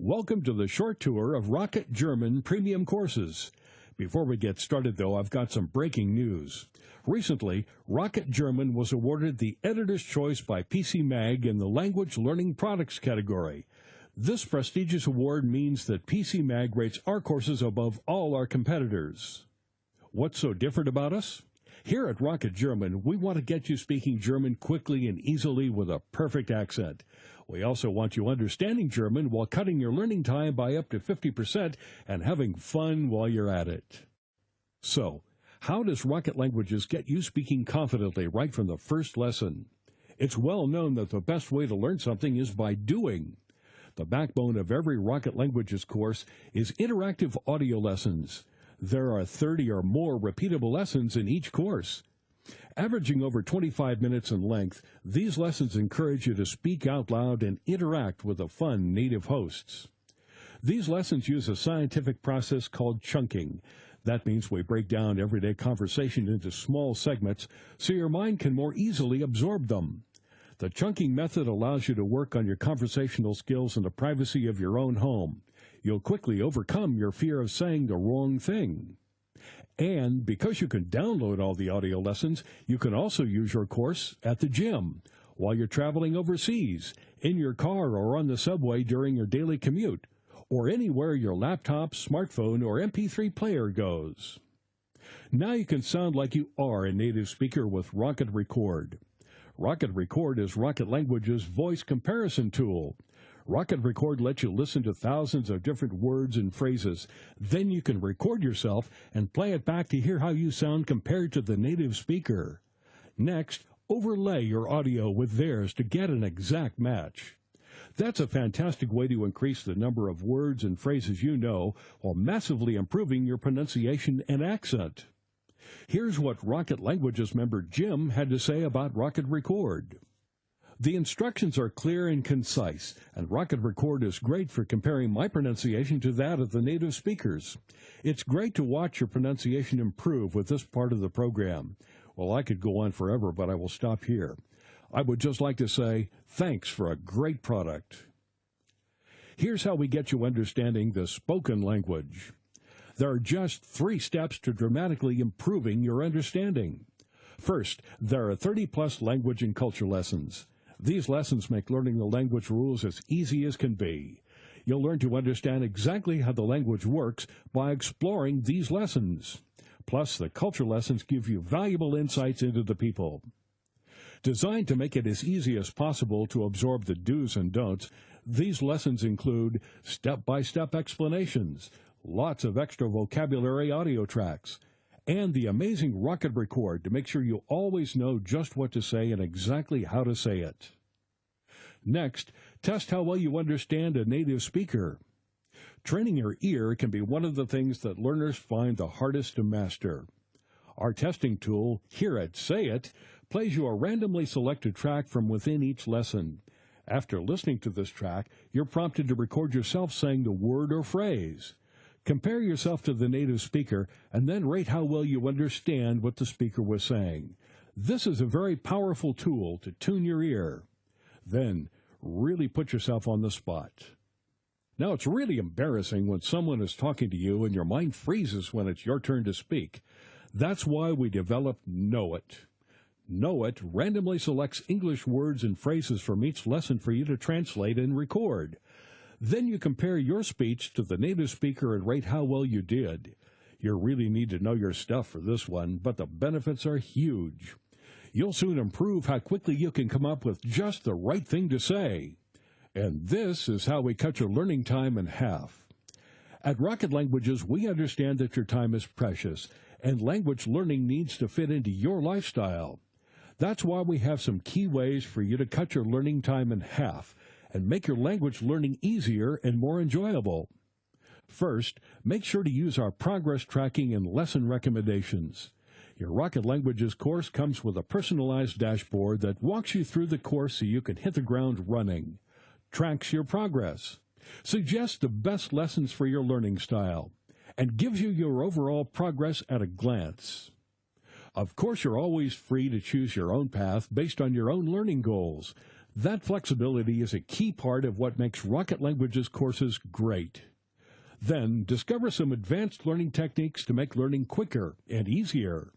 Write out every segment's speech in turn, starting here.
Welcome to the short tour of Rocket German premium courses. Before we get started, though, I've got some breaking news. Recently, Rocket German was awarded the Editor's Choice by PC Mag in the Language Learning Products category. This prestigious award means that PC Mag rates our courses above all our competitors. What's so different about us? Here at Rocket German, we want to get you speaking German quickly and easily with a perfect accent. We also want you understanding German while cutting your learning time by up to 50% and having fun while you're at it. So, how does Rocket Languages get you speaking confidently right from the first lesson? It's well known that the best way to learn something is by doing. The backbone of every Rocket Languages course is interactive audio lessons. There are 30 or more repeatable lessons in each course. Averaging over 25 minutes in length, these lessons encourage you to speak out loud and interact with the fun native hosts. These lessons use a scientific process called chunking. That means we break down everyday conversation into small segments so your mind can more easily absorb them. The chunking method allows you to work on your conversational skills in the privacy of your own home. You'll quickly overcome your fear of saying the wrong thing. And because you can download all the audio lessons, you can also use your course at the gym, while you're traveling overseas, in your car or on the subway during your daily commute, or anywhere your laptop, smartphone, or MP3 player goes. Now you can sound like you are a native speaker with Rocket Record. Rocket Record is Rocket Language's voice comparison tool. Rocket Record lets you listen to thousands of different words and phrases. Then you can record yourself and play it back to hear how you sound compared to the native speaker. Next, overlay your audio with theirs to get an exact match. That's a fantastic way to increase the number of words and phrases you know while massively improving your pronunciation and accent. Here's what Rocket Languages member Jim had to say about Rocket Record. The instructions are clear and concise, and Rocket Record is great for comparing my pronunciation to that of the native speakers. It's great to watch your pronunciation improve with this part of the program. Well, I could go on forever, but I will stop here. I would just like to say thanks for a great product. Here's how we get you understanding the spoken language. There are just 3 steps to dramatically improving your understanding. First, there are 30-plus language and culture lessons. These lessons make learning the language rules as easy as can be. You'll learn to understand exactly how the language works by exploring these lessons. Plus, the culture lessons give you valuable insights into the people. Designed to make it as easy as possible to absorb the do's and don'ts, these lessons include step-by-step explanations, lots of extra vocabulary audio tracks, and the amazing Rocket Record to make sure you always know just what to say and exactly how to say it. Next, test how well you understand a native speaker. Training your ear can be one of the things that learners find the hardest to master. Our testing tool, Hear It, Say It, plays you a randomly selected track from within each lesson. After listening to this track, you're prompted to record yourself saying the word or phrase. Compare yourself to the native speaker and then rate how well you understand what the speaker was saying. This is a very powerful tool to tune your ear. Then, really put yourself on the spot. Now, it's really embarrassing when someone is talking to you and your mind freezes when it's your turn to speak. That's why we developed Know It. Know It randomly selects English words and phrases from each lesson for you to translate and record. Then you compare your speech to the native speaker and rate how well you did. You really need to know your stuff for this one, but the benefits are huge. You'll soon improve how quickly you can come up with just the right thing to say. And this is how we cut your learning time in half. At Rocket Languages, we understand that your time is precious, and language learning needs to fit into your lifestyle. That's why we have some key ways for you to cut your learning time in half and make your language learning easier and more enjoyable. First, make sure to use our progress tracking and lesson recommendations. Your Rocket Languages course comes with a personalized dashboard that walks you through the course so you can hit the ground running, tracks your progress, suggests the best lessons for your learning style, and gives you your overall progress at a glance. Of course, you're always free to choose your own path based on your own learning goals. That flexibility is a key part of what makes Rocket Languages courses great. Then, discover some advanced learning techniques to make learning quicker and easier.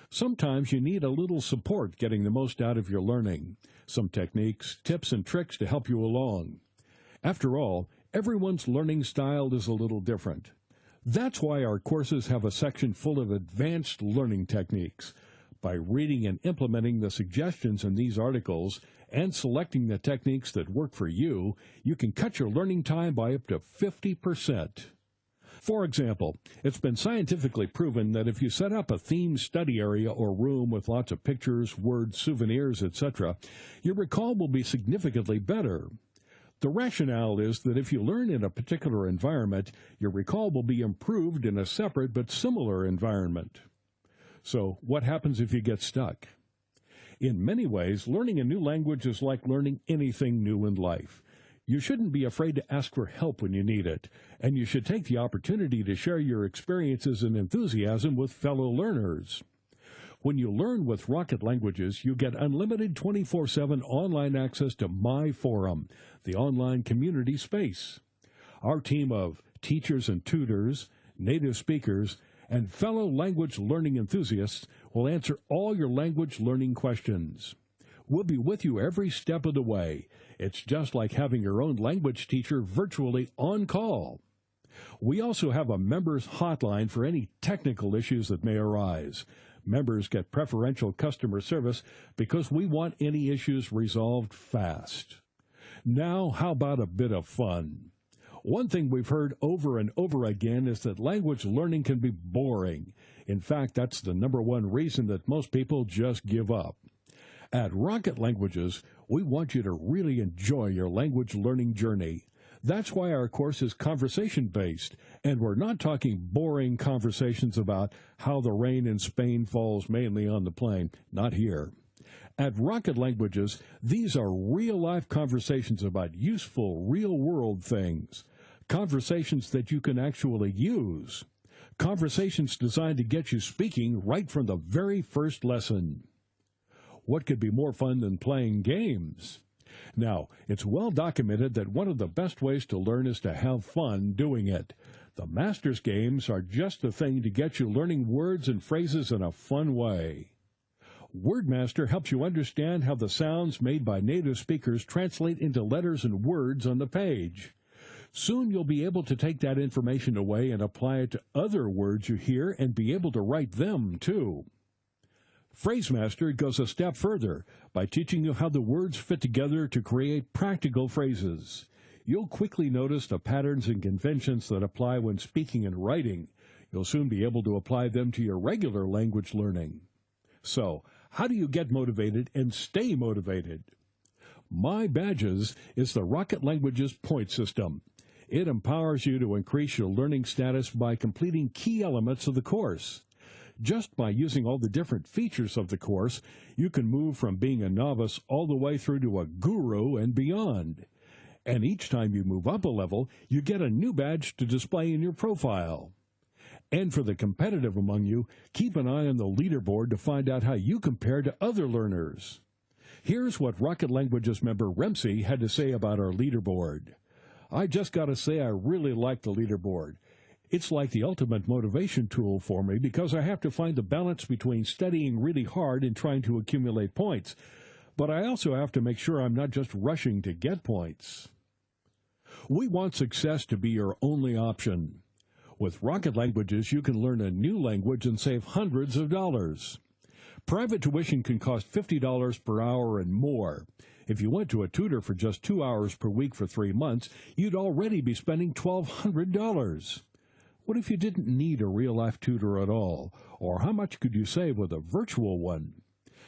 Sometimes you need a little support getting the most out of your learning. Some techniques, tips, and tricks to help you along. After all, everyone's learning style is a little different. That's why our courses have a section full of advanced learning techniques. By reading and implementing the suggestions in these articles and selecting the techniques that work for you, you can cut your learning time by up to 50%. For example, it's been scientifically proven that if you set up a themed study area or room with lots of pictures, words, souvenirs, etc., your recall will be significantly better. The rationale is that if you learn in a particular environment, your recall will be improved in a separate but similar environment. So, what happens if you get stuck? In many ways, learning a new language is like learning anything new in life. You shouldn't be afraid to ask for help when you need it, and you should take the opportunity to share your experiences and enthusiasm with fellow learners. When you learn with Rocket Languages, you get unlimited 24/7 online access to My Forum, the online community space. Our team of teachers and tutors, native speakers, and fellow language learning enthusiasts will answer all your language learning questions. We'll be with you every step of the way. It's just like having your own language teacher virtually on call. We also have a members hotline for any technical issues that may arise. Members get preferential customer service because we want any issues resolved fast. Now, how about a bit of fun? One thing we've heard over and over again is that language learning can be boring. In fact, that's the number one reason that most people just give up. At Rocket Languages, we want you to really enjoy your language learning journey. That's why our course is conversation-based, and we're not talking boring conversations about how the rain in Spain falls mainly on the plain. Not here. At Rocket Languages, these are real-life conversations about useful, real-world things. Conversations that you can actually use. Conversations designed to get you speaking right from the very first lesson. What could be more fun than playing games? Now, it's well documented that one of the best ways to learn is to have fun doing it. The Masters games are just the thing to get you learning words and phrases in a fun way. WordMaster helps you understand how the sounds made by native speakers translate into letters and words on the page. Soon you'll be able to take that information away and apply it to other words you hear and be able to write them, too. PhraseMaster goes a step further by teaching you how the words fit together to create practical phrases. You'll quickly notice the patterns and conventions that apply when speaking and writing. You'll soon be able to apply them to your regular language learning. So, how do you get motivated and stay motivated? My Badges is the Rocket Languages point system. It empowers you to increase your learning status by completing key elements of the course. Just by using all the different features of the course, you can move from being a novice all the way through to a guru and beyond. And each time you move up a level, you get a new badge to display in your profile. And for the competitive among you, keep an eye on the leaderboard to find out how you compare to other learners. Here's what Rocket Languages member Remsi had to say about our leaderboard. I just got to say I really like the leaderboard. It's like the ultimate motivation tool for me because I have to find the balance between studying really hard and trying to accumulate points. But I also have to make sure I'm not just rushing to get points. We want success to be your only option. With Rocket Languages, you can learn a new language and save hundreds of dollars. Private tuition can cost $50 per hour and more. If you went to a tutor for just 2 hours per week for 3 months, you'd already be spending $1,200. What if you didn't need a real-life tutor at all? Or how much could you save with a virtual one?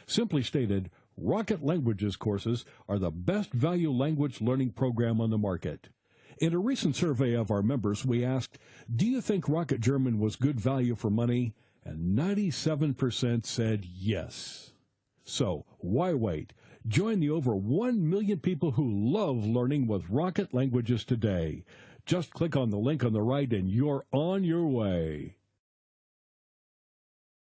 Simply stated, Rocket Languages courses are the best value language learning program on the market. In a recent survey of our members, we asked, do you think Rocket German was good value for money? And 97% said yes. So, why wait? Join the over 1 million people who love learning with Rocket Languages today. Just click on the link on the right and you're on your way.